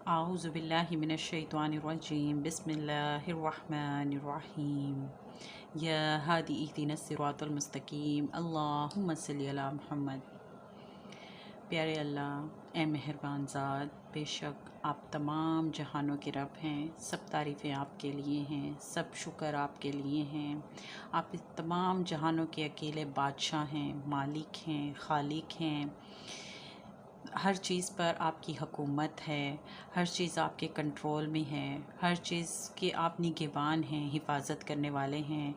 أعوذ بالله من الشيطان الرجيم بسم الله الرحمن الرحيم يا هادي اهدنا الصراط المستقيم اللهم صل علی محمد۔ پیارے اللہ، اے مہربان ذات، بے شک آپ تمام جہانوں کے رب ہیں، سب تعریفیں آپ کے لیے ہیں، سب شکر آپ کے لیے ہیں۔ آپ اس تمام جہانوں کے اکیلے بادشاہ ہیں، مالک ہیں، خالق ہیں۔ ہر چیز پر آپ کی حکومت ہے، ہر چیز آپ کے کنٹرول میں ہے، ہر چیز کے آپ نگہبان ہیں، حفاظت کرنے والے ہیں۔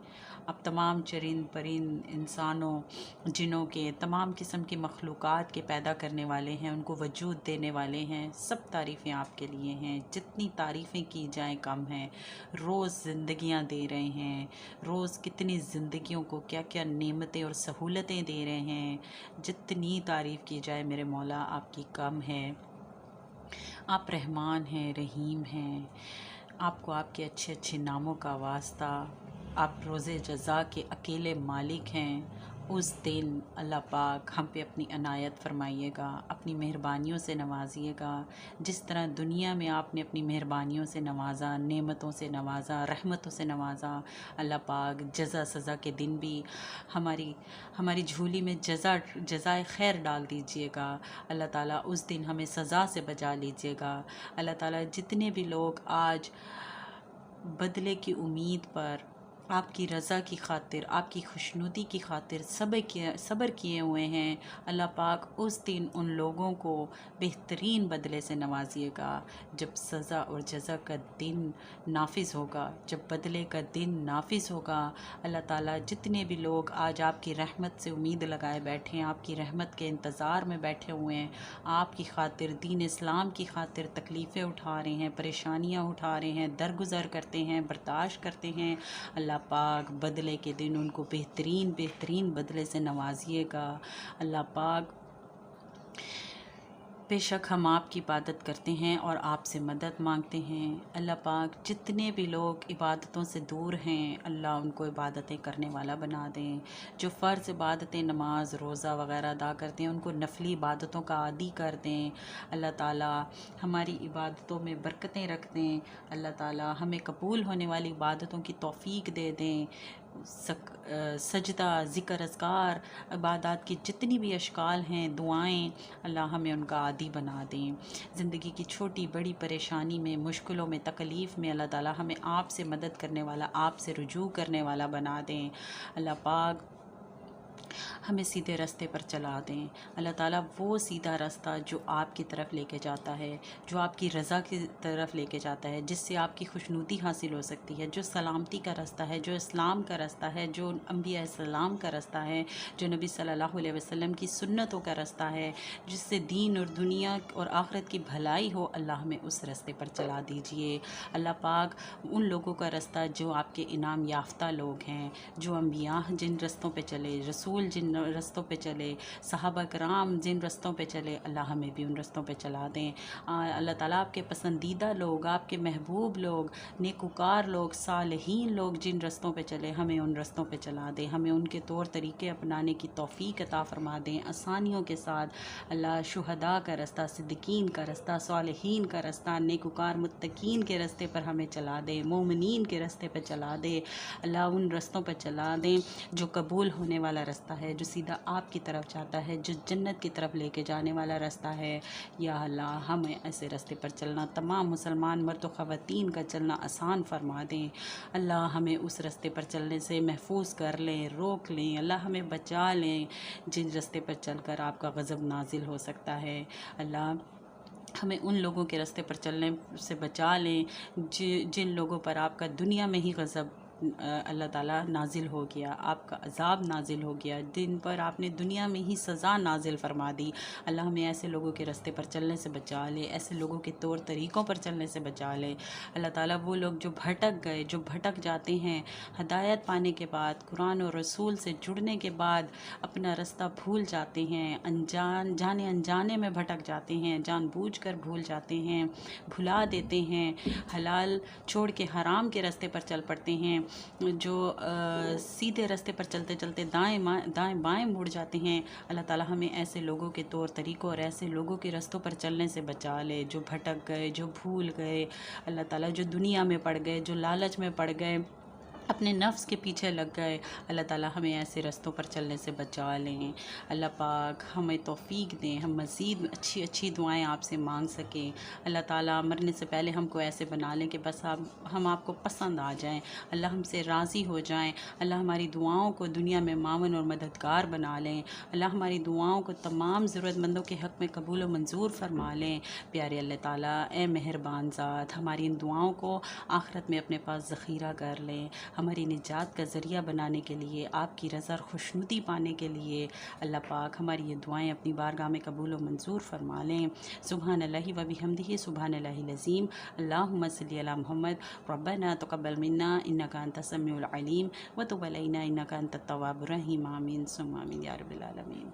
آپ تمام چرند پرند، انسانوں، جنوں کے، تمام قسم کی مخلوقات کے پیدا کرنے والے ہیں، ان کو وجود دینے والے ہیں۔ سب تعریفیں آپ کے لیے ہیں، جتنی تعریفیں کی جائیں کم ہیں۔ روز زندگیاں دے رہے ہیں، روز کتنی زندگیوں کو کیا کیا نعمتیں اور سہولتیں دے رہے ہیں، جتنی تعریف کی جائے میرے مولا آپ کی کم ہے۔ آپ رحمان ہیں، رحیم ہیں، آپ کو آپ کے اچھے اچھے ناموں کا واسطہ۔ آپ روز جزا کے اکیلے مالک ہیں۔ اس دن اللہ پاک ہم پہ اپنی عنایت فرمائیے گا، اپنی مہربانیوں سے نوازیے گا۔ جس طرح دنیا میں آپ نے اپنی مہربانیوں سے نوازا، نعمتوں سے نوازا، رحمتوں سے نوازا، اللہ پاک جزا سزا کے دن بھی ہماری جھولی میں جزائے خیر ڈال دیجیے گا۔ اللہ تعالیٰ اس دن ہمیں سزا سے بچا لیجیے گا۔ اللہ تعالیٰ جتنے بھی لوگ آج بدلے کی امید پر، آپ کی رضا کی خاطر، آپ کی خوشنودی کی خاطر صبر کیے ہوئے ہیں، اللہ پاک اس دن ان لوگوں کو بہترین بدلے سے نوازیے گا۔ جب سزا اور جزا کا دن نافذ ہوگا، جب بدلے کا دن نافذ ہوگا، اللہ تعالیٰ جتنے بھی لوگ آج آپ کی رحمت سے امید لگائے بیٹھے ہیں، آپ کی رحمت کے انتظار میں بیٹھے ہوئے ہیں، آپ کی خاطر، دین اسلام کی خاطر تکلیفیں اٹھا رہے ہیں، پریشانیاں اٹھا رہے ہیں، درگزر کرتے ہیں، برداشت کرتے ہیں، اللہ پاک بدلے کے دن ان کو بہترین بدلے سے نوازیے گا۔ اللہ پاک بے شک ہم آپ کی عبادت کرتے ہیں اور آپ سے مدد مانگتے ہیں۔ اللہ پاک جتنے بھی لوگ عبادتوں سے دور ہیں، اللہ ان کو عبادتیں کرنے والا بنا دیں۔ جو فرض عبادتیں، نماز، روزہ وغیرہ ادا کرتے ہیں، ان کو نفلی عبادتوں کا عادی کر دیں۔ اللہ تعالیٰ ہماری عبادتوں میں برکتیں رکھ دیں۔ اللہ تعالیٰ ہمیں قبول ہونے والی عبادتوں کی توفیق دے دیں۔ سجدہ، ذکر، اذکار، عبادات کی جتنی بھی اشکال ہیں، دعائیں، اللہ ہمیں ان کا عادی بنا دیں۔ زندگی کی چھوٹی بڑی پریشانی میں، مشکلوں میں، تکلیف میں، اللہ تعالیٰ ہمیں آپ سے مدد کرنے والا، آپ سے رجوع کرنے والا بنا دیں۔ اللہ پاک ہمیں سیدھے راستے پر چلا دیں۔ اللہ تعالیٰ وہ سیدھا راستہ جو آپ کی طرف لے کے جاتا ہے، جو آپ کی رضا کی طرف لے کے جاتا ہے، جس سے آپ کی خوشنودی حاصل ہو سکتی ہے، جو سلامتی کا راستہ ہے، جو اسلام کا راستہ ہے، جو انبیاء السلام کا راستہ ہے، جو نبی صلی اللہ علیہ وسلم کی سنتوں کا راستہ ہے، جس سے دین اور دنیا اور آخرت کی بھلائی ہو، اللہ ہمیں اس راستے پر چلا دیجئے۔ اللہ پاک ان لوگوں کا راستہ جو آپ کے انعام یافتہ لوگ ہیں، جو انبیاء جن رستوں پہ چلے، رسول جن رستوں پہ چلے، صحابہ کرام جن رستوں پہ چلے، اللہ ہمیں بھی ان رستوں پہ چلا دیں۔ اللہ تعالیٰ آپ کے پسندیدہ لوگ، آپ کے محبوب لوگ، نیکوکار لوگ، صالحین لوگ جن رستوں پہ چلے، ہمیں ان رستوں پہ چلا دیں۔ ہمیں ان کے طور طریقے اپنانے کی توفیق عطا فرما دیں، آسانیوں کے ساتھ۔ اللہ شہداء کا راستہ، صدیقین کا راستہ، صالحین کا راستہ، نیکوکار متقین کے راستے پر ہمیں چلا دیں، مومنین کے راستے پہ چلا دیں۔ اللہ ان رستوں پہ چلا دیں جو قبول ہونے والا راستہ ہے، جو سیدھا آپ کی طرف جاتا ہے، جو جنت کی طرف لے کے جانے والا راستہ ہے۔ یا اللہ ہمیں ایسے راستے پر چلنا، تمام مسلمان مرد و خواتین کا چلنا آسان فرما دیں۔ اللہ ہمیں اس راستے پر چلنے سے محفوظ کر لیں، روک لیں، اللہ ہمیں بچا لیں جن راستے پر چل کر آپ کا غضب نازل ہو سکتا ہے۔ اللہ ہمیں ان لوگوں کے راستے پر چلنے سے بچا لیں جن لوگوں پر آپ کا دنیا میں ہی غضب اللہ تعالیٰ نازل ہو گیا، آپ کا عذاب نازل ہو گیا، جن پر آپ نے دنیا میں ہی سزا نازل فرما دی۔ اللہ ہمیں ایسے لوگوں کے راستے پر چلنے سے بچا لے، ایسے لوگوں کے طور طریقوں پر چلنے سے بچا لے۔ اللہ تعالیٰ وہ لوگ جو بھٹک گئے، جو بھٹک جاتے ہیں، ہدایت پانے کے بعد، قرآن و رسول سے جڑنے کے بعد اپنا راستہ بھول جاتے ہیں، جانے انجانے میں بھٹک جاتے ہیں، جان بوجھ کر بھول جاتے ہیں، بھلا دیتے ہیں، حلال چھوڑ کے حرام کے راستے پر چل پڑتے ہیں۔ جو سیدھے راستے پر چلتے چلتے دائیں بائیں مڑ جاتے ہیں، اللہ تعالیٰ ہمیں ایسے لوگوں کے طور طریقوں اور ایسے لوگوں کے رستوں پر چلنے سے بچا لے جو بھٹک گئے، جو بھول گئے، اللہ تعالیٰ جو دنیا میں پڑ گئے، جو لالچ میں پڑ گئے، اپنے نفس کے پیچھے لگ گئے، اللہ تعالیٰ ہمیں ایسے رستوں پر چلنے سے بچا لیں۔ اللہ پاک ہمیں توفیق دیں، ہم مزید اچھی اچھی دعائیں آپ سے مانگ سکیں۔ اللہ تعالیٰ مرنے سے پہلے ہم کو ایسے بنا لیں کہ بس ہم آپ کو پسند آ جائیں، اللہ ہم سے راضی ہو جائیں، اللہ ہماری دعاؤں کو دنیا میں معاون اور مددگار بنا لیں، اللہ ہماری دعاؤں کو تمام ضرورت مندوں کے حق میں قبول و منظور فرما لیں۔ پیارے اللہ تعالیٰ، اے مہربان ذات، ہماری ان دعاؤں کو آخرت میں اپنے پاس ذخیرہ کر لیں، ہماری نجات کا ذریعہ بنانے کے لیے، آپ کی رضا اور خوشنودی پانے کے لیے اللہ پاک ہماری یہ دعائیں اپنی بارگاہ میں قبول و منظور فرما لیں۔ سبحان اللہ و بحمدہ، سبحان اللہ العظیم، اللہم صلی علی محمد، ربنا تقبل منا انک انت السمیع العلیم وتب علینا انک انت التواب الرحیم، آمین ثم آمین یا رب العالمین۔